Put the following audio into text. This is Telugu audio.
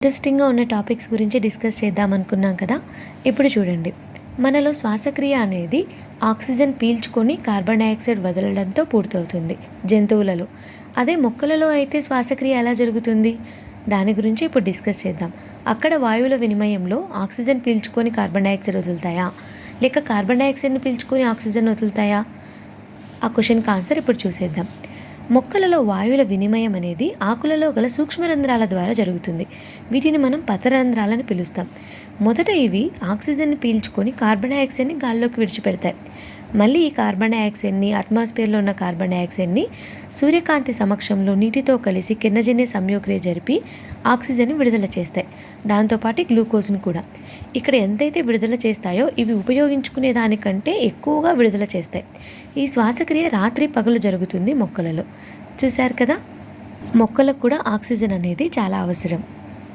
ఇంట్రెస్టింగ్‌గా ఉన్న టాపిక్స్ గురించి డిస్కస్ చేద్దాం అనుకున్నాం కదా! ఇప్పుడు చూడండి. మనలో శ్వాసక్రియ అనేది ఆక్సిజన్ పీల్చుకొని కార్బన్ డయాక్సైడ్ వదలడంతో పూర్తవుతుంది జంతువులలో. అదే మొక్కలలో అయితే శ్వాసక్రియ ఎలా జరుగుతుంది? దాని గురించి ఇప్పుడు డిస్కస్ చేద్దాం. అక్కడ వాయువుల వినిమయంలో ఆక్సిజన్ పీల్చుకొని కార్బన్ డయాక్సైడ్ వదులుతాయా? లేక కార్బన్ డయాక్సైడ్‌ని పీల్చుకొని ఆక్సిజన్ వదులుతాయా? ఆ క్వెషన్‌కి ఆన్సర్ ఇప్పుడు చూసేద్దాం. మొక్కలలో వాయువుల వినిమయం అనేది ఆకులలో గల సూక్ష్మరంధ్రాల ద్వారా జరుగుతుంది. వీటిని మనం పతరంధ్రాలని పిలుస్తాం. మొదట ఇవి ఆక్సిజన్ని పీల్చుకొని కార్బన్ డయాక్సైడ్ని గాల్లోకి విడిచిపెడతాయి. మళ్ళీ ఈ కార్బన్ డయాక్సైడ్ని అట్మాస్ఫియర్లో ఉన్న కార్బన్ డయాక్సైడ్ని సూర్యకాంతి సమక్షంలో నీటితో కలిసి కిరణజన్య సంయోక్రియ జరిపి ఆక్సిజన్ని విడుదల చేస్తాయి. దాంతోపాటు గ్లూకోజ్ను కూడా. ఇక్కడ ఎంతైతే విడుదల చేస్తాయో ఇవి ఉపయోగించుకునే దానికంటే ఎక్కువగా విడుదల చేస్తాయి. ఈ శ్వాసక్రియ రాత్రి పగలు జరుగుతుంది మొక్కలలో. చూశారు కదా! మొక్కలకు కూడా ఆక్సిజన్ అనేది చాలా అవసరం.